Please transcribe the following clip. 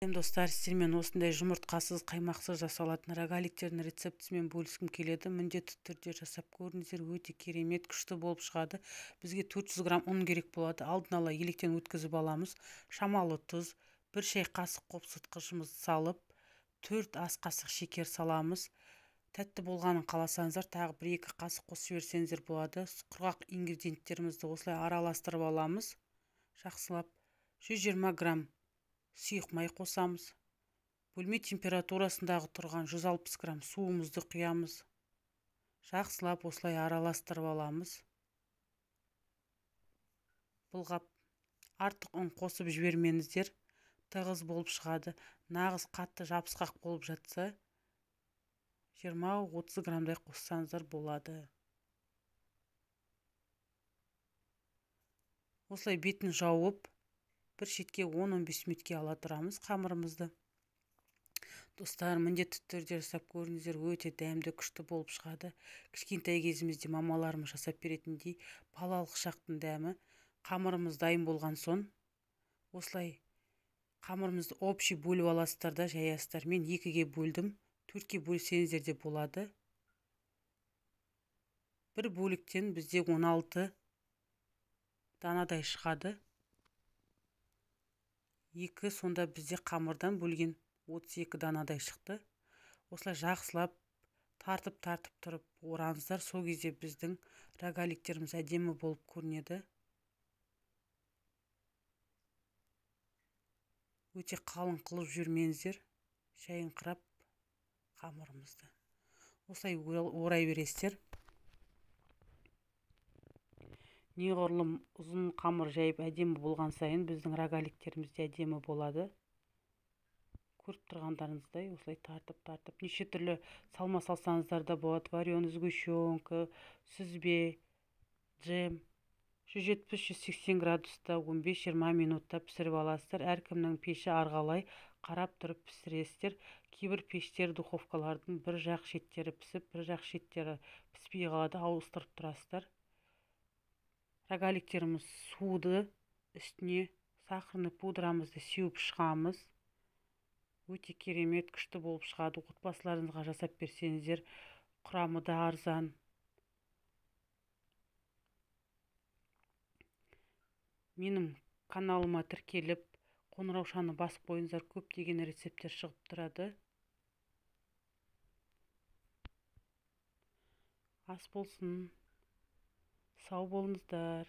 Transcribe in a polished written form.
Достар, сіздермен осындай жұмыртқасыз қаймақсыз жасалатын рогаликтердің рецептісімен бөліскім келеді. Міндетті түрде жасап көріңіздер, өте керемет, күшті болып шығады. Бізге 400 грамм ұн керек болады. Алдын ала електен өткізіп аламыз. Шамалы тұз, 1 шай қасық қопсытқышымызды салып, 4 ас қасық шекер саламыз. Тәтті болғанын қаласаңыздар, тағы 1-2 қасық қосып жіберсеңіздер болады. Құрғақ ингредиенттерімізді осылай араластырып аламыз. Жақсылап 120 грамм сұйық май қосамыз. Бөлме температурасындағы тұрған 160 грамм суымызды құямыз. Жақсылап осылай араластырып аламыз. Бұлғап артық ұн қосып жібермеңіздер, тығыз болып шығады. Нағыз қатты жабысқақ болып жатса, 20-30 граммдай қоссаңыздар болады. Осылай бетін жауып, бір шетке 10-15 минутке ала тұрамыз қамырымызды. Достар, міндетті түрде жасап көріңіздер, өте дәмді, күшті болып шығады. Кішкентай кезімізде мамаларымыз жасап беретіндей балалық шақтың дәмі. Қамырымыз дайын болған соң, осылай қамырымызды общий бөліп аласыздар да жаясыздар. Мен 2-ге бөлдім, 4-ке бөлсеңіздер де болады. Бір бөліктен бізде 16 данадай шығады. 2 сонда бізде қамырдан бөлген 32 данадай шықты. Осылай жақсылап тартып тұрып ораңыздар. Сол кезде біздің рогаликтеріміз әдемі болып көрінеді. Өте қалың қылып жүрмеңіздер, шайыңқырап қамырымызды. Осылай орай бересіздер. Неғұрлым ұзын қамыр жайып әдемі болған сайын біздің рогаликтеріміз де әдемі болады. Көріп тұрғандарыңыздай осылай тартып неше түрлі салма салсаңыздар да болады. Вареный сгущенка, сүзбе, джем. 170-180 градуста 15-20 минутта пісіріп аласыздар. Әркімнің пеші арғалай қарап тұрып пісіресіздер. Кейбір пештер, духовкалардың бір жақ шеттері пісіп, бір жақ шеттері піспей қалады, ауыстырып тұрасыздар. Рогаликтеріміз суды, үстіне сахарный пудрамызды сеуіп шығамыз. Өте керемет, күшті болып шығады. Отбасыларыңызға жасап берсеңіздер, құрамы да арзан. Менің каналыма тіркеліп, қоңыраушаны басып қойыңыздар, көптеген рецепттер шығып тұрады. Ас болсын. Сау болыңыздар.